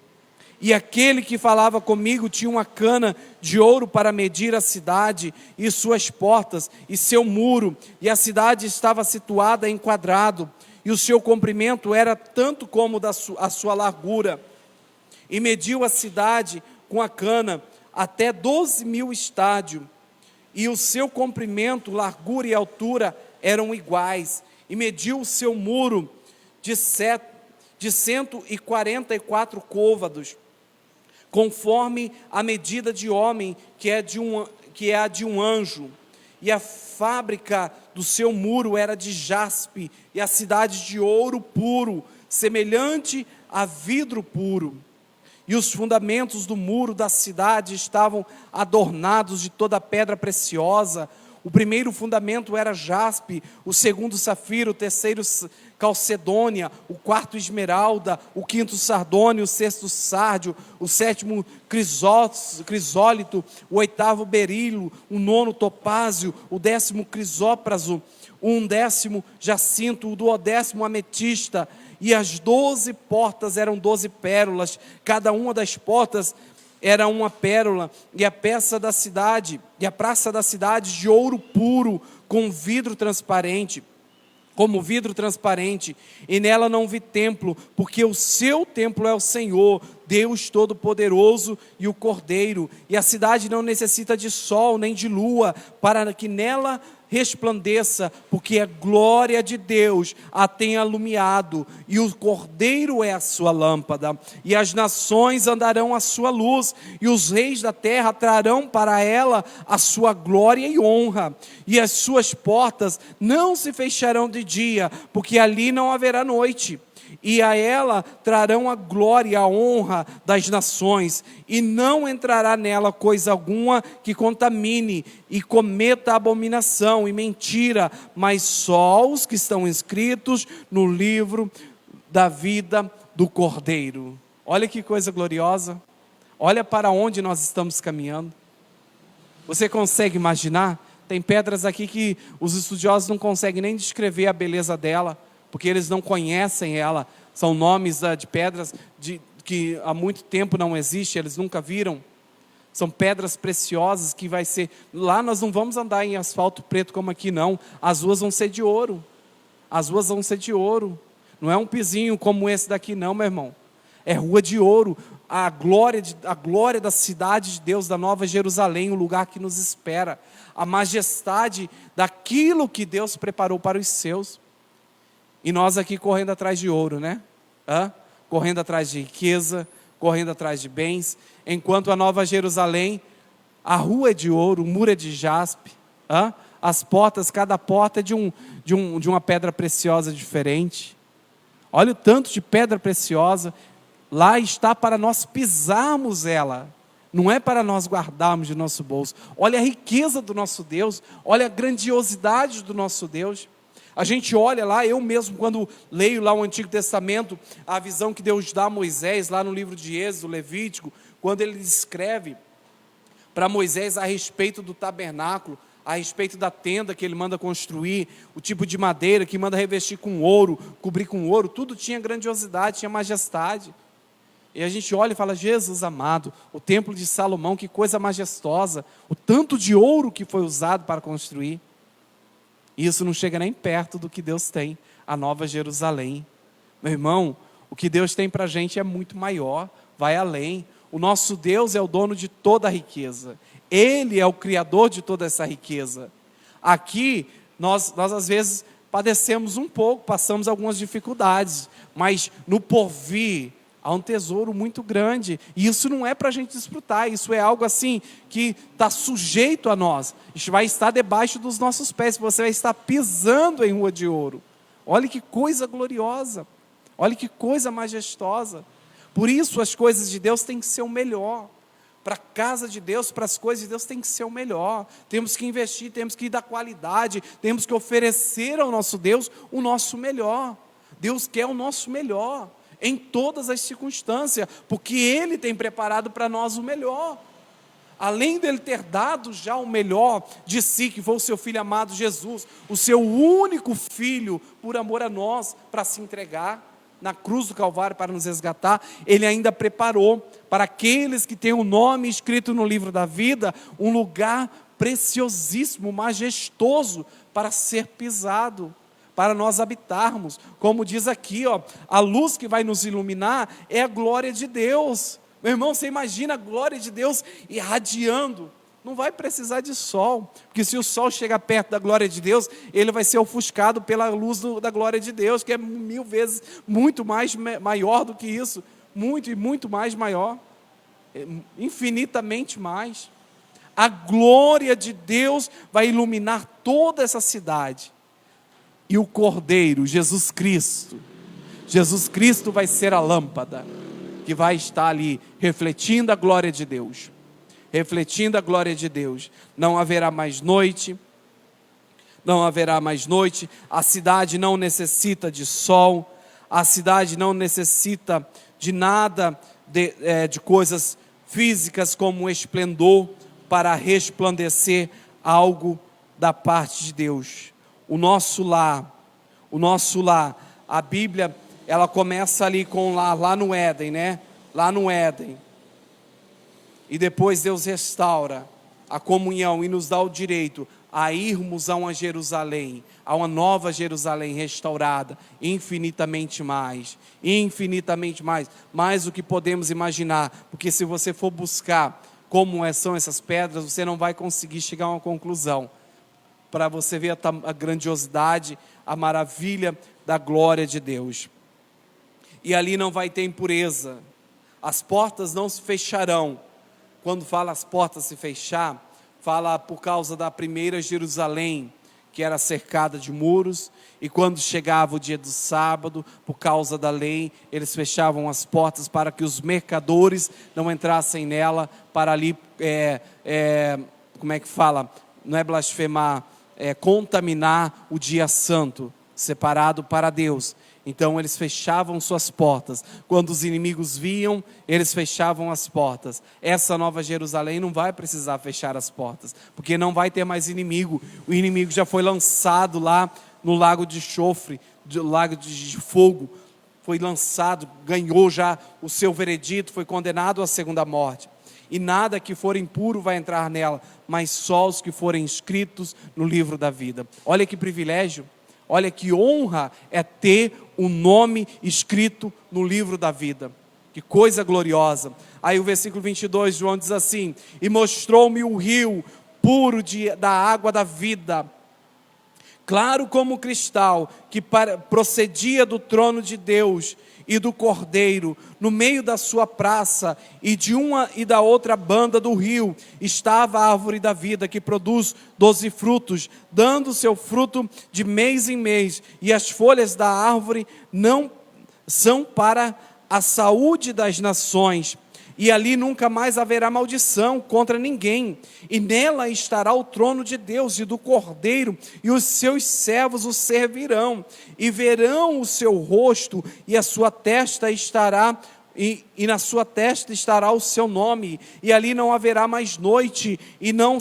E aquele que falava comigo tinha uma cana de ouro para medir a cidade e suas portas e seu muro, e a cidade estava situada em quadrado, e o seu comprimento era tanto como a sua largura. E mediu a cidade com a cana até 12.000 estádios, e o seu comprimento, largura e altura eram iguais, e mediu o seu muro de 144 côvados, conforme a medida de homem, que é a de um anjo. E a fábrica do seu muro era de jaspe, e a cidade de ouro puro, semelhante a vidro puro. E os fundamentos do muro da cidade estavam adornados de toda pedra preciosa. O primeiro fundamento era jaspe, o segundo safiro, o terceiro calcedônia, o quarto esmeralda, o quinto sardônio, o sexto sárdio, o sétimo crisólito, o oitavo berilo, o nono topázio, o 10º crisópraso, o 11º jacinto, o 12º ametista. E as 12 portas eram 12 pérolas, cada uma das portas era uma pérola, e a praça da cidade de ouro puro, com vidro transparente, como vidro transparente, e nela não vi templo, porque o seu templo é o Senhor, Deus Todo-Poderoso e o Cordeiro, e a cidade não necessita de sol nem de lua, para que nela resplandeça, porque a glória de Deus a tem alumiado, e o Cordeiro é a sua lâmpada, e as nações andarão à sua luz, e os reis da terra trarão para ela a sua glória e honra, e as suas portas não se fecharão de dia, porque ali não haverá noite. E a ela trarão a glória e a honra das nações, e não entrará nela coisa alguma que contamine e cometa abominação e mentira, mas só os que estão inscritos no livro da vida do Cordeiro. Olha que coisa gloriosa, olha para onde nós estamos caminhando. Você consegue imaginar? Tem pedras aqui que os estudiosos não conseguem nem descrever a beleza dela, porque eles não conhecem ela. São nomes de pedras que há muito tempo não existem, eles nunca viram. São pedras preciosas que vai ser... Lá nós não vamos andar em asfalto preto como aqui não, as ruas vão ser de ouro. As ruas vão ser de ouro. Não é um pizinho como esse daqui não, meu irmão. É rua de ouro. A glória da cidade de Deus, da Nova Jerusalém, o lugar que nos espera. A majestade daquilo que Deus preparou para os seus. E nós aqui correndo atrás de ouro, né? Correndo atrás de riqueza, correndo atrás de bens, enquanto a Nova Jerusalém, a rua é de ouro, o muro é de jaspe, as portas, cada porta é de uma pedra preciosa diferente. Olha o tanto de pedra preciosa, lá está para nós pisarmos ela, não é para nós guardarmos de nosso bolso. Olha a riqueza do nosso Deus, olha a grandiosidade do nosso Deus. A gente olha lá, eu mesmo quando leio lá o Antigo Testamento, a visão que Deus dá a Moisés, lá no livro de Êxodo, Levítico, quando ele descreve para Moisés a respeito do tabernáculo, a respeito da tenda que ele manda construir, o tipo de madeira que manda revestir com ouro, cobrir com ouro, tudo tinha grandiosidade, tinha majestade. E a gente olha e fala, Jesus amado, o templo de Salomão, que coisa majestosa, o tanto de ouro que foi usado para construir. Isso não chega nem perto do que Deus tem, a Nova Jerusalém. Meu irmão, o que Deus tem para a gente é muito maior, vai além. O nosso Deus é o dono de toda a riqueza. Ele é o criador de toda essa riqueza. Aqui, nós às vezes padecemos um pouco, passamos algumas dificuldades, mas no porvir há um tesouro muito grande, e isso não é para a gente desfrutar, isso é algo assim, que está sujeito a nós, isso vai estar debaixo dos nossos pés, você vai estar pisando em rua de ouro. Olha que coisa gloriosa, olha que coisa majestosa. Por isso as coisas de Deus têm que ser o melhor. Para a casa de Deus, para as coisas de Deus tem que ser o melhor. Temos que investir, temos que dar qualidade, temos que oferecer ao nosso Deus o nosso melhor. Deus quer o nosso melhor em todas as circunstâncias, porque Ele tem preparado para nós o melhor. Além dele ter dado já o melhor de si, que foi o seu Filho amado Jesus, o seu único Filho, por amor a nós, para se entregar na cruz do Calvário para nos resgatar, Ele ainda preparou para aqueles que têm o nome escrito no livro da vida, um lugar preciosíssimo, majestoso, para ser pisado, para nós habitarmos. Como diz aqui, a luz que vai nos iluminar é a glória de Deus. Meu irmão, você imagina a glória de Deus irradiando. Não vai precisar de sol, porque se o sol chegar perto da glória de Deus, ele vai ser ofuscado pela luz da glória de Deus, que é 1000 vezes muito mais maior do que isso, muito e muito mais maior, infinitamente mais. A glória de Deus vai iluminar toda essa cidade, e o Cordeiro, Jesus Cristo vai ser a lâmpada, que vai estar ali, refletindo a glória de Deus. Refletindo a glória de Deus. Não haverá mais noite, a cidade não necessita de sol, a cidade não necessita de nada, de coisas físicas como um esplendor, para resplandecer algo da parte de Deus. O nosso lar, a Bíblia, ela começa ali com lá no Éden, né? Lá no Éden. E depois Deus restaura a comunhão e nos dá o direito a irmos a uma Jerusalém, a uma nova Jerusalém restaurada, infinitamente mais, mais do que podemos imaginar, porque se você for buscar como são essas pedras, você não vai conseguir chegar a uma conclusão, para você ver a grandiosidade, a maravilha da glória de Deus. E ali não vai ter impureza, as portas não se fecharão. Quando fala as portas se fechar, fala por causa da primeira Jerusalém, que era cercada de muros, e quando chegava o dia do sábado, por causa da lei, eles fechavam as portas para que os não entrassem nela, para ali, como é que fala? Não é blasfemar, é contaminar o dia santo, separado para Deus. Então eles fechavam suas portas. Quando os inimigos viam, eles fechavam as portas. Essa nova Jerusalém não vai precisar fechar as portas, porque não vai ter mais inimigo. O inimigo já foi lançado lá no lago de enxofre, lago de fogo. Foi lançado, ganhou já o seu veredito, foi condenado à segunda morte. E nada que for impuro vai entrar nela, mas só os que forem inscritos no livro da vida. Olha que privilégio. Olha que honra é ter o nome escrito no livro da vida. Que coisa gloriosa. Aí o versículo 22, João diz assim: e mostrou-me o rio puro da água da vida, claro como cristal, que procedia do trono de Deus e do Cordeiro. No meio da sua praça, e de uma e da outra banda do rio, estava a árvore da vida, que produz 12 frutos, dando seu fruto de mês em mês, e as folhas da árvore não são para a saúde das nações. E ali nunca mais haverá maldição contra ninguém, e nela estará o trono de Deus e do Cordeiro, e os seus servos o servirão, e verão o seu rosto, e a sua testa estará, e na sua testa estará o seu nome, e ali não haverá mais noite, e não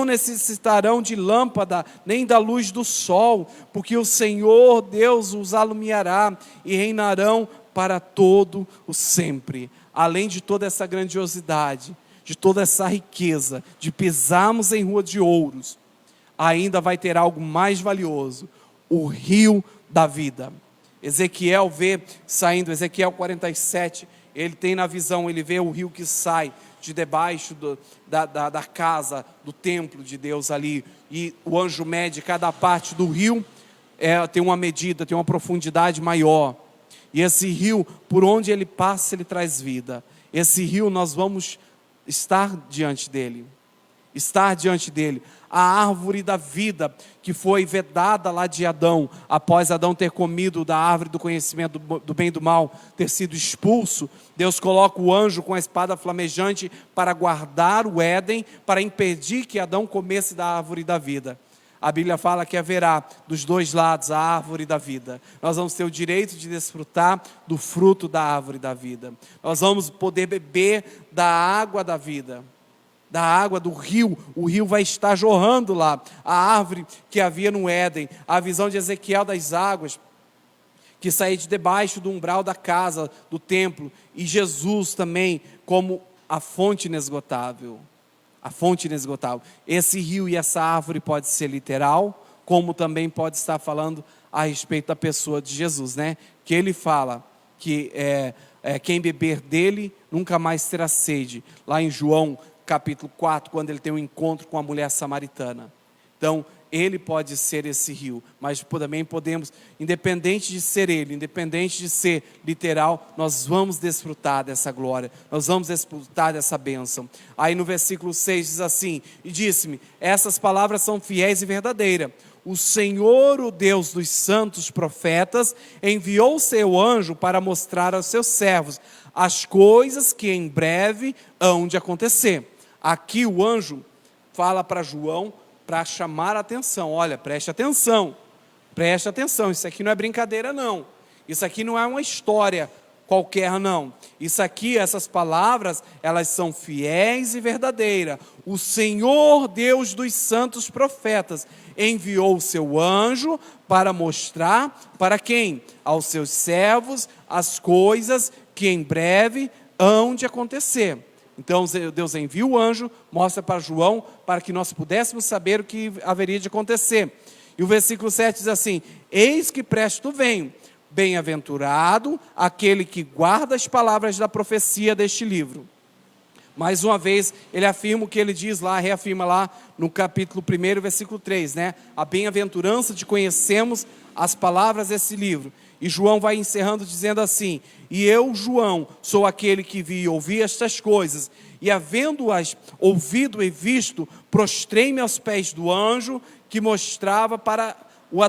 necessitarão de lâmpada, nem da luz do sol, porque o Senhor Deus os alumiará, e reinarão para todo o sempre. Além de toda essa grandiosidade, de toda essa riqueza, de pisarmos em rua de ouros, ainda vai ter algo mais valioso: o rio da vida. Ezequiel vê saindo, Ezequiel 47, ele tem na visão, ele vê o rio que sai de debaixo da casa, do templo de Deus ali, e o anjo mede cada parte do rio, tem uma medida, tem uma profundidade maior, e esse rio, por onde ele passa, ele traz vida. Esse rio nós vamos estar diante dele, a árvore da vida, que foi vedada lá de Adão, após Adão ter comido da árvore do conhecimento do bem e do mal, ter sido expulso. Deus coloca o anjo com a espada flamejante para guardar o Éden, para impedir que Adão comesse da árvore da vida. A Bíblia fala que haverá dos dois lados a árvore da vida. Nós vamos ter o direito de desfrutar do fruto da árvore da vida. Nós vamos poder beber da água da vida, da água do rio. O rio vai estar jorrando lá. A árvore que havia no Éden, a visão de Ezequiel das águas que saía de debaixo do umbral da casa, do templo, e Jesus também como a fonte inesgotável. A fonte inesgotável. Esse rio e essa árvore pode ser literal, como também pode estar falando a respeito da pessoa de Jesus, né? Que ele fala que quem beber dele nunca mais terá sede. Lá em João capítulo 4, quando ele tem um encontro com a mulher samaritana. Então, ele pode ser esse rio, mas também podemos, independente de ser ele, independente de ser literal, nós vamos desfrutar dessa glória, nós vamos desfrutar dessa bênção. Aí no versículo 6 diz assim: e disse-me, essas palavras são fiéis e verdadeiras. O Senhor, o Deus dos santos profetas, enviou o seu anjo para mostrar aos seus servos as coisas que em breve hão de acontecer. Aqui o anjo fala para João, para chamar a atenção. Olha, preste atenção, isso aqui não é brincadeira não, isso aqui não é uma história qualquer não, isso aqui, essas palavras, elas são fiéis e verdadeiras. O Senhor Deus dos santos profetas enviou o seu anjo para mostrar, para quem? Aos seus servos, as coisas que em breve hão de acontecer. Então Deus envia o anjo, mostra para João, para que nós pudéssemos saber o que haveria de acontecer. E o versículo 7 diz assim: eis que presto venho, bem-aventurado aquele que guarda as palavras da profecia deste livro. Mais uma vez, ele afirma o que ele diz lá, reafirma lá no capítulo 1, versículo 3, né? A bem-aventurança de conhecermos as palavras desse livro. E João vai encerrando dizendo assim: e eu, João, sou aquele que vi e ouvi estas coisas, e havendo-as ouvido e visto, prostrei-me aos pés do anjo que mostrava para o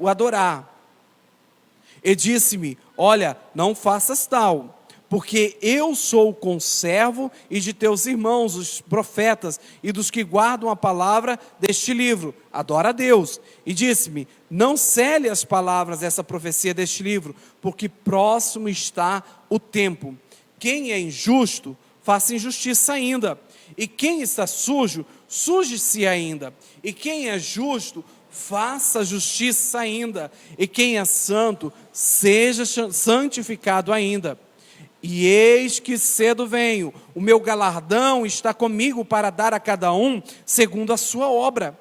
adorar. E disse-me: olha, não faças tal, porque eu sou o conservo e de teus irmãos, os profetas, e dos que guardam a palavra deste livro. Adora a Deus. E disse-me: não cele as palavras dessa profecia deste livro, porque próximo está o tempo. Quem é injusto, faça injustiça ainda. E quem está sujo, suje-se ainda. E quem é justo, faça justiça ainda. E quem é santo, seja santificado ainda. E eis que cedo venho, o meu galardão está comigo para dar a cada um segundo a sua obra.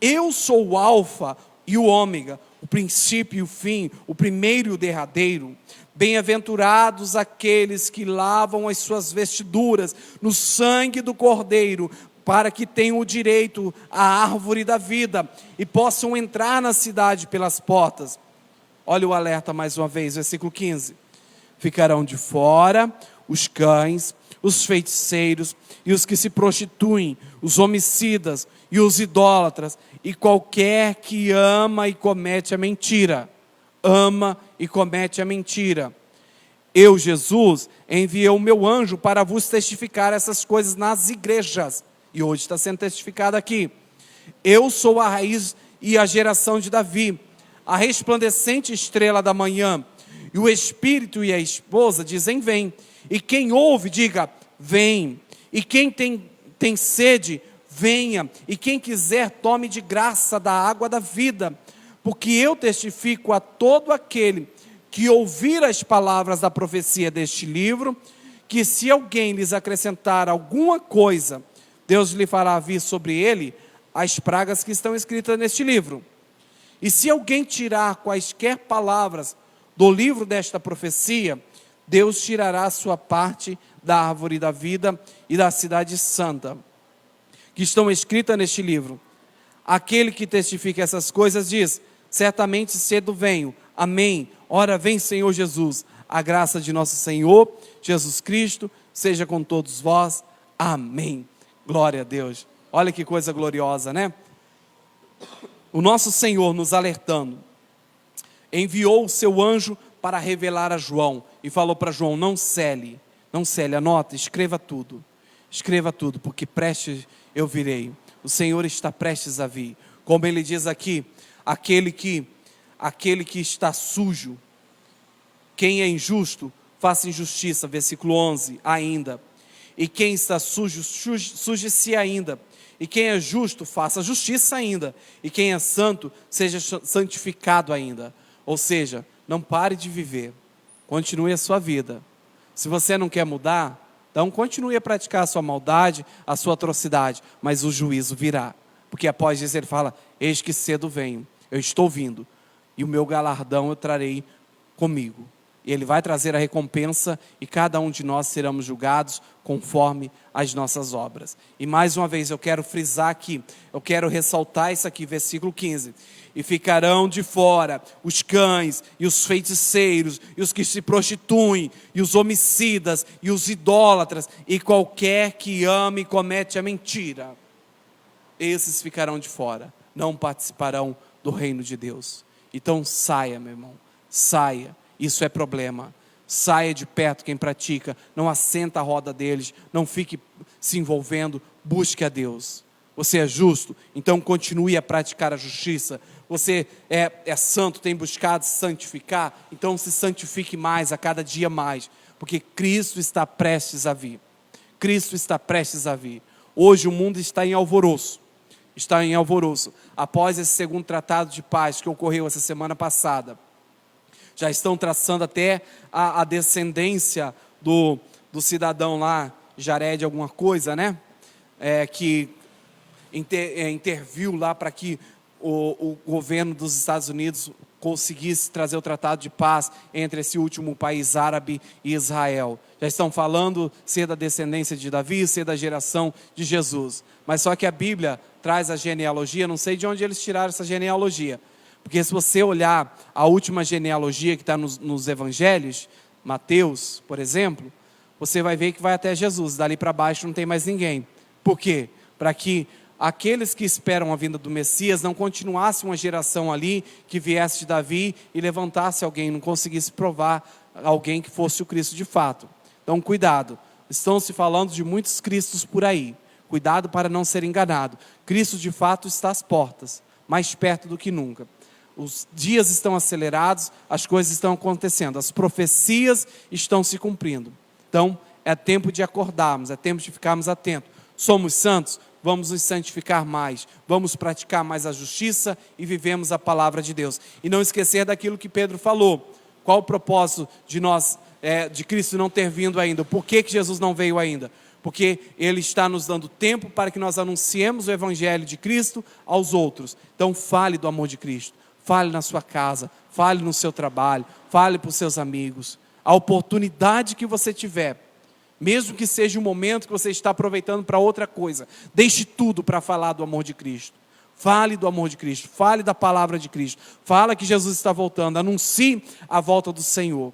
Eu sou o alfa e o ômega, o princípio e o fim, o primeiro e o derradeiro. Bem-aventurados aqueles que lavam as suas vestiduras no sangue do Cordeiro, para que tenham o direito à árvore da vida e possam entrar na cidade pelas portas. Olha o alerta mais uma vez, versículo 15. Ficarão de fora os cães, os feiticeiros e os que se prostituem, os homicidas e os idólatras, e qualquer que ama e comete a mentira. Ama e comete a mentira. Eu, Jesus, enviei o meu anjo para vos testificar essas coisas nas igrejas. E hoje está sendo testificado aqui. Eu sou a raiz e a geração de Davi, a resplandecente estrela da manhã. E o Espírito e a esposa dizem: vem. E quem ouve, diga: vem. E quem tem sede, venha. E quem quiser, tome de graça da água da vida. Porque eu testifico a todo aquele que ouvir as palavras da profecia deste livro, que se alguém lhes acrescentar alguma coisa, Deus lhe fará vir sobre ele as pragas que estão escritas neste livro. E se alguém tirar quaisquer palavras do livro desta profecia, Deus tirará a sua parte da árvore da vida e da cidade santa, que estão escritas neste livro. Aquele que testifica essas coisas diz: certamente cedo venho. Amém. Ora vem, Senhor Jesus. A graça de nosso Senhor Jesus Cristo seja com todos vós. Amém. Glória a Deus. Olha que coisa gloriosa, né? O nosso Senhor, nos alertando, enviou o seu anjo para revelar a João e falou para João: não cele, anota, escreva tudo, porque prestes eu virei. O Senhor está prestes a vir. Como ele diz aqui, aquele que está sujo, quem é injusto, faça injustiça, versículo 11, ainda. E quem está sujo, suje-se ainda. E quem é justo, faça justiça ainda. E quem é santo, seja santificado ainda. Ou seja, não pare de viver, continue a sua vida. Se você não quer mudar, então continue a praticar a sua maldade, a sua atrocidade, mas o juízo virá. Porque após isso ele fala: eis que cedo venho, eu estou vindo, e o meu galardão eu trarei comigo. E ele vai trazer a recompensa, e cada um de nós seremos julgados conforme as nossas obras. E mais uma vez eu quero frisar aqui, eu quero ressaltar isso aqui, versículo 15. E ficarão de fora os cães, e os feiticeiros, e os que se prostituem, e os homicidas, e os idólatras, e qualquer que ame e comete a mentira. Esses ficarão de fora, não participarão do reino de Deus. Então saia, meu irmão, saia. Isso é problema. Saia de perto quem pratica, não assenta a roda deles, não fique se envolvendo, busque a Deus. Você é justo, então continue a praticar a justiça. Você é santo, tem buscado se santificar, então se santifique mais, a cada dia mais, porque Cristo está prestes a vir. Cristo está prestes a vir. Hoje o mundo está em alvoroço. Após esse segundo tratado de paz que ocorreu essa semana passada, já estão traçando até a descendência do cidadão lá, Jared alguma coisa, né? Que interviu lá para que o governo dos Estados Unidos conseguisse trazer o tratado de paz entre esse último país árabe e Israel. Já estão falando ser da descendência de Davi, ser da geração de Jesus. Mas só que a Bíblia traz a genealogia, não sei de onde eles tiraram essa genealogia. Porque se você olhar a última genealogia que está nos evangelhos, Mateus, por exemplo, você vai ver que vai até Jesus, dali para baixo não tem mais ninguém. Por quê? Para que aqueles que esperam a vinda do Messias não continuasse uma geração ali que viesse de Davi e levantasse alguém, não conseguisse provar alguém que fosse o Cristo de fato. Então cuidado, estão se falando de muitos Cristos por aí, cuidado para não ser enganado. Cristo de fato está às portas, mais perto do que nunca. Os dias estão acelerados, as coisas estão acontecendo, as profecias estão se cumprindo. Então, é tempo de acordarmos, é tempo de ficarmos atentos. Somos santos? Vamos nos santificar mais, vamos praticar mais a justiça e vivemos a palavra de Deus. E não esquecer daquilo que Pedro falou. Qual o propósito de Cristo não ter vindo ainda? Por que Jesus não veio ainda? Porque Ele está nos dando tempo para que nós anunciemos o Evangelho de Cristo aos outros. Então fale do amor de Cristo. Fale na sua casa, fale no seu trabalho, fale para os seus amigos. A oportunidade que você tiver, mesmo que seja um momento que você está aproveitando para outra coisa, deixe tudo para falar do amor de Cristo. Fale do amor de Cristo, fale da palavra de Cristo. Fala que Jesus está voltando, anuncie a volta do Senhor.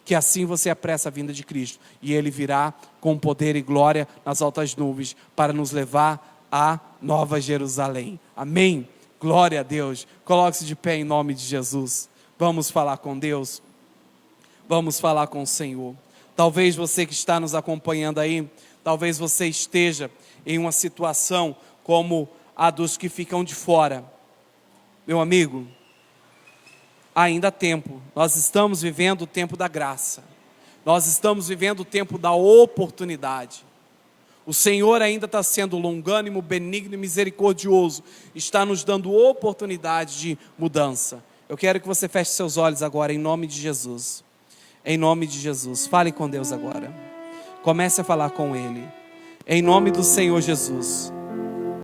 Que assim você apressa a vinda de Cristo. E Ele virá com poder e glória nas altas nuvens para nos levar à Nova Jerusalém. Amém? Glória a Deus. Coloque-se de pé em nome de Jesus. Vamos falar com Deus. Vamos falar com o Senhor. Talvez você que está nos acompanhando aí, talvez você esteja em uma situação como a dos que ficam de fora. Meu amigo, ainda há tempo. Nós estamos vivendo o tempo da graça. Nós estamos vivendo o tempo da oportunidade. O Senhor ainda está sendo longânimo, benigno e misericordioso. Está nos dando oportunidade de mudança. Eu quero que você feche seus olhos agora, em nome de Jesus. Em nome de Jesus. Fale com Deus agora. Comece a falar com Ele. Em nome do Senhor Jesus.